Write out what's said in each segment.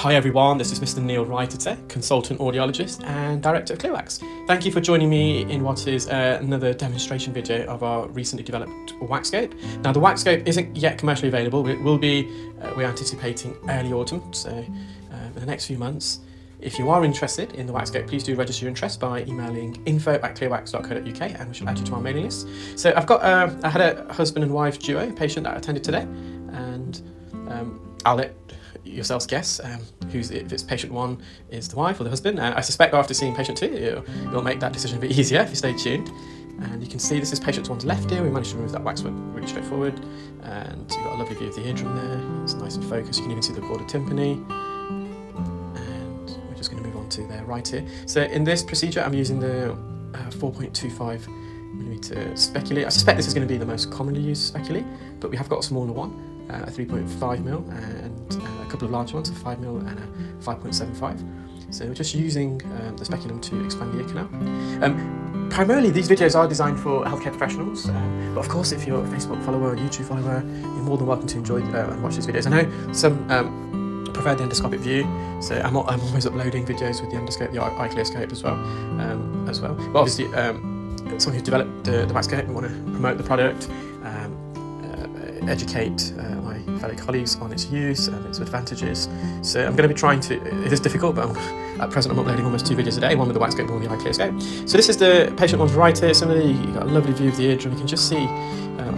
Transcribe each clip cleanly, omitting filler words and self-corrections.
Hi everyone, this is Mr. Neil Wrighter, consultant audiologist and director of earwax. Thank you for joining me in what is another demonstration video of our recently developed waxscope. Now the waxscope isn't yet commercially available, but it will be, we're anticipating early autumn, so in the next few months. If you are interested in the waxscope, please do register your interest by emailing info@clearwax.co.uk and we shall add you to our mailing list. So I've got, I had a husband and wife duo, a patient that attended today, and I'll let yourselves guess if it's patient one is the wife or the husband. And I suspect after seeing patient two, you'll make that decision a bit easier if you stay tuned. And you can see this is patient one's left ear. We managed to remove that wax really straightforward. And you've got a lovely view of the eardrum there. It's nice and focused. You can even see the chorda tympani. And we're just going to move on to their right ear. So in this procedure, I'm using the 4.25mm speculate. I suspect this is going to be the most commonly used speculate, but we have got a smaller one, a 3.5mm, and a couple of large ones, a 5mm and a 5.75. So we're just using the speculum to expand the ear canal. Primarily these videos are designed for healthcare professionals, but of course if you're a Facebook follower or YouTube follower, you're more than welcome to enjoy and watch these videos. I know some prefer the endoscopic view, so I'm always uploading videos with the endoscope, the iClearScope as well. But obviously, someone who's developed the waxscope, we want to promote the product, educate my fellow colleagues on its use and its advantages. So I'm going to be trying to, it is difficult, but at present I'm uploading almost 2 videos a day, one with the waxscope, one with the iClearScope. So this is the patient one's right ear. Similarly, you've got a lovely view of the eardrum. You can just see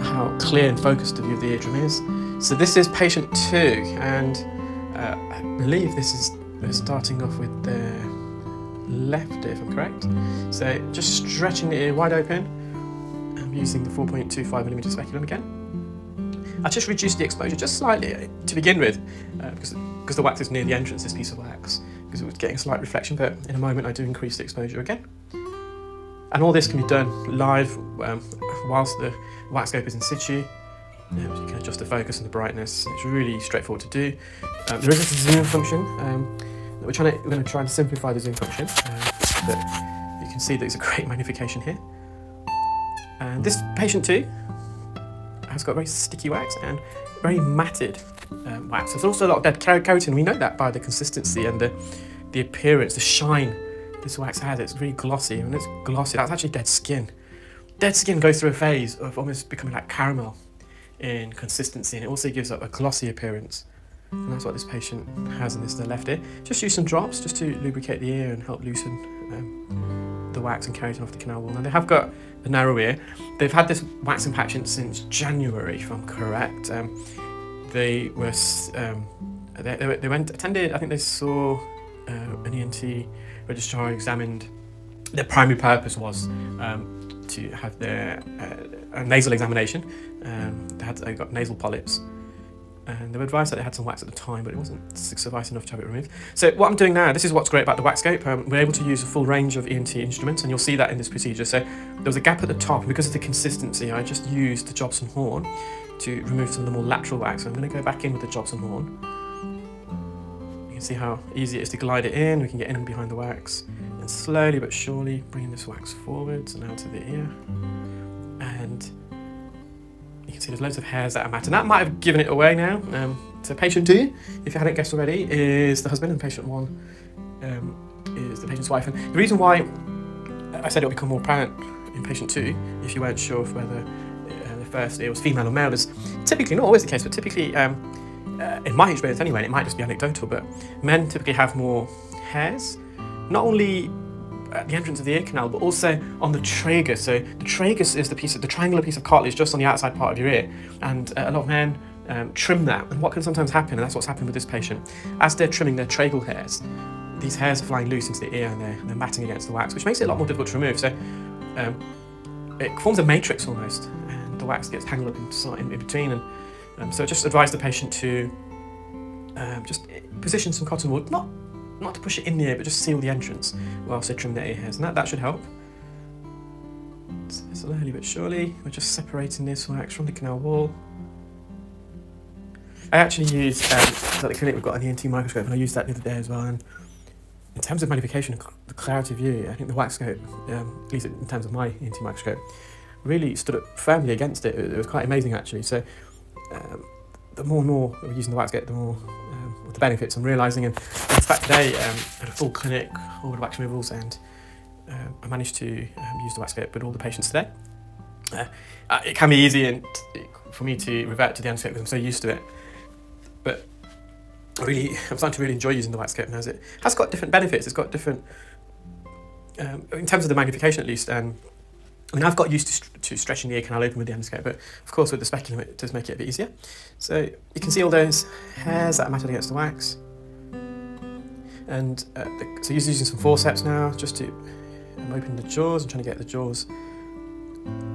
how clear and focused the view of the eardrum is. So this is patient 2, and I believe this is starting off with the left ear, if I'm correct. So just stretching the ear wide open. I'm using the 4.25mm speculum again. I just reduced the exposure just slightly to begin with, because the wax is near the entrance, this piece of wax, because it was getting a slight reflection, but in a moment I do increase the exposure again. And all this can be done live whilst the waxscope is in situ. You can adjust the focus and the brightness. It's really straightforward to do. There is a zoom function. We're going to try and simplify the zoom function, but you can see that it's a great magnification here. And this patient 2 has got very sticky wax and very matted wax. There's also a lot of dead keratin. We know that by the consistency and the appearance, the shine this wax has. It's really glossy. When it's glossy, that's actually dead skin. Dead skin goes through a phase of almost becoming like caramel in consistency, and it also gives up a glossy appearance. And that's what this patient has in the left ear. Just use some drops just to lubricate the ear and help loosen the wax and keratin off the canal wall. Now they have got a narrow ear. They've had this wax impatchment since January, if I'm correct. They attended. I think they saw an ENT registrar, examined. Their primary purpose was to have their nasal examination. They got nasal polyps. And they were advised that they had some wax at the time, but it wasn't suffice enough to have it removed. So what I'm doing now, this is what's great about the waxscope. We're able to use a full range of ENT instruments, and you'll see that in this procedure. So there was a gap at the top, and because of the consistency, I just used the Jobson horn to remove some of the more lateral wax. So I'm going to go back in with the Jobson horn. You can see how easy it is to glide it in. We can get in and behind the wax, and slowly but surely bring this wax forwards and out of the ear. And you can see there's loads of hairs that are matte, and that might have given it away now. So patient 2, if you hadn't guessed already, is the husband, and patient 1 is the patient's wife. And the reason why I said it'll become more apparent in patient 2, if you weren't sure of whether the first ear was female or male, is typically, not always the case, but typically, in my experience anyway, and it might just be anecdotal, but men typically have more hairs, not only at the entrance of the ear canal, but also on the tragus. So the tragus is the triangular piece of cartilage just on the outside part of your ear, and a lot of men trim that. And what can sometimes happen, and that's what's happened with this patient, as they're trimming their tragal hairs, these hairs are flying loose into the ear and they're matting against the wax, which makes it a lot more difficult to remove. So it forms a matrix almost, and the wax gets tangled up in between. And so just advise the patient to just position some cotton wool, not to push it in the ear, but just seal the entrance whilst they trim their ear hairs, and that should help. So slowly but surely, we're just separating this wax from the canal wall. I actually use, at the clinic we've got an ENT microscope, and I used that the other day as well, and in terms of magnification and the clarity of view, I think the waxscope, at least in terms of my ENT microscope, really stood up firmly against it. It was quite amazing actually. So the more and more we're using the waxscape, the more the benefits I'm realising. And in fact, today I had a full clinic, all with wax removals, and I managed to use the waxscape with all the patients today. It can be easy for me to revert to the endoscope because I'm so used to it, but I'm starting to really enjoy using the waxscape now. It has got different benefits. It's got different, in terms of the magnification at least. I mean, I've got used to stretching the ear canal open with the endoscope, but of course with the speculum it does make it a bit easier. So you can see all those hairs that are matted against the wax. And so using some forceps now, just to open the jaws. I'm trying to get the jaws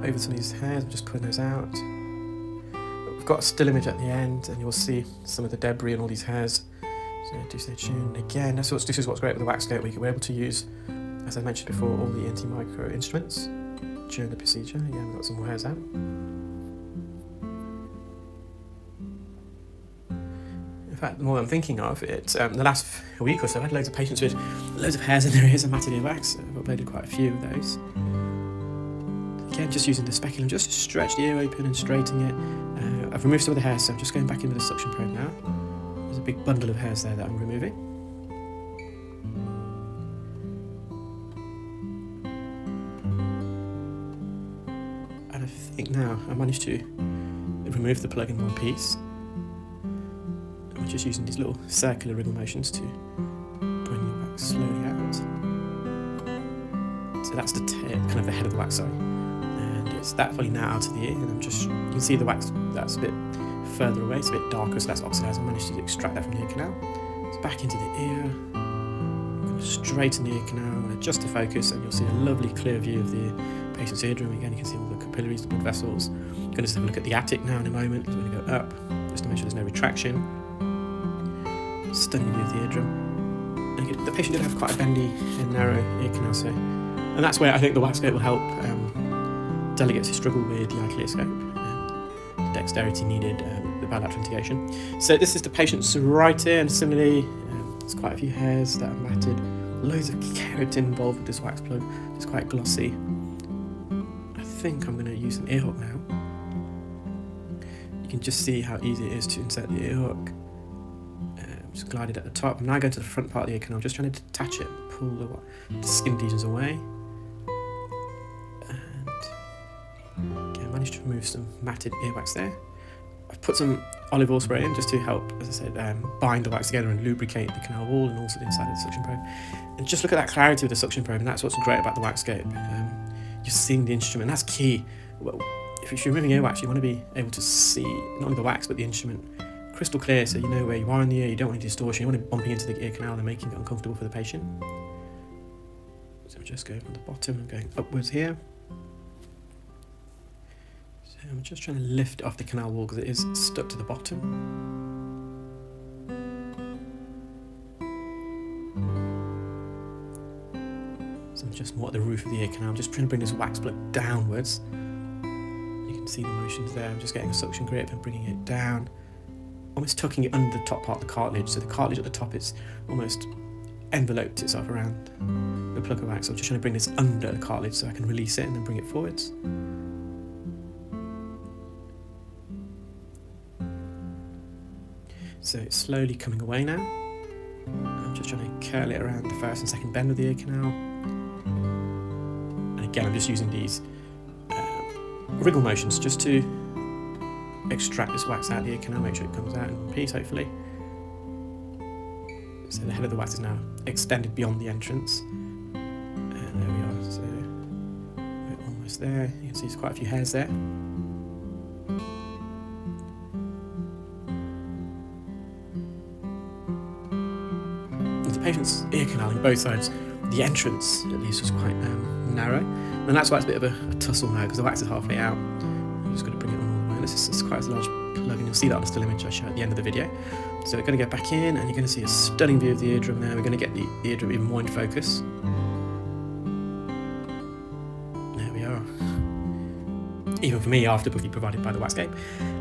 over some of these hairs. I'm just pulling those out. We've got a still image at the end, and you'll see some of the debris and all these hairs. So do stay tuned. Again, this is what's great with the waxscape. We're able to use, as I mentioned before, all the anti-micro instruments during the procedure. Again, we've got some more hairs out. In fact, the more I'm thinking of it, the last week or so, I had loads of patients with loads of hairs in their ears and matted earwax. I've uploaded quite a few of those. Again, just using the speculum, just to stretch the ear open and straighten it. I've removed some of the hairs, so I'm just going back in with the suction probe now. There's a big bundle of hairs there that I'm removing. And I think now I managed to remove the plug in one piece. I'm just using these little circular wriggle motions to bring the wax slowly out. So that's the kind of the head of the wax, sorry. And it's that fully now out of the ear, and you can see the wax that's a bit further away, it's a bit darker, so that's oxidized. I managed to extract that from the ear canal. It's back into the ear. I'm going to straighten the ear canal and adjust the focus, and you'll see a lovely clear view of the patient's eardrum. Again, you can see all the capillaries, the blood vessels. I'm going to just have a look at the attic now in a moment. I'm going to go up just to make sure there's no retraction. Stunning view of the eardrum. And again, the patient did have quite a bendy and narrow ear canal, and that's where I think the waxscape will help delegates who struggle with the ichilioscope, the dexterity needed, the bilateral integration. So this is the patient's right ear, and similarly, there's quite a few hairs that are matted. Loads of keratin involved with this wax plug. It's quite glossy. I think I'm going to use an ear hook now. You can just see how easy it is to insert the ear hook. Just glide it at the top. I'm now going to the front part of the ear canal. I'm just trying to detach it, pull the skin adhesions away. And again, I managed to remove some matted earwax there. I've put some olive oil spray in just to help, as I said, bind the wax together and lubricate the canal wall and also the inside of the suction probe. And just look at that clarity with the suction probe, and that's what's great about the waxscape. You're seeing the instrument, and that's key. Well, if you're removing earwax, you want to be able to see not only the wax but the instrument crystal clear, so you know where you are in the ear. You don't want any distortion. You want it bumping into the ear canal and making it uncomfortable for the patient. So I'm just going from the bottom and going upwards here. So I'm just trying to lift off the canal wall because it is stuck to the bottom. So I'm just more at the roof of the ear canal. I'm just trying to bring this wax plug downwards. You can see the motions there. I'm just getting a suction grip and bringing it down, almost tucking it under the top part of the cartilage. So the cartilage at the top is almost enveloped itself around the plug of wax. So I'm just trying to bring this under the cartilage so I can release it and then bring it forwards. So it's slowly coming away now. I'm just trying to curl it around the first and second bend of the ear canal. And again, I'm just using these wriggle motions just to extract this wax out of the ear canal, make sure it comes out in one piece, hopefully. So the head of the wax is now extended beyond the entrance. And there we are, so we're almost there. You can see there's quite a few hairs there. With the patient's ear canal in both sides, the entrance at least was quite narrow. And that's why it's a bit of a tussle now, because the wax is halfway out. I'm just going to bring it on all the way. This is quite a large plug, and you'll see that on the still image I show at the end of the video. So we're going to go back in, and you're going to see a stunning view of the eardrum there. We're going to get the eardrum even more in focus. There we are. Even for me, afterbooking provided by the waxscape.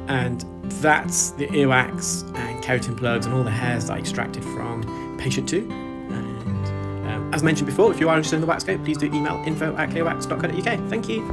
And that's the earwax and keratin plugs and all the hairs that I extracted from patient 2. And as mentioned before, if you are interested in the waxscape, please do email info@clearwax.co.uk. Thank you.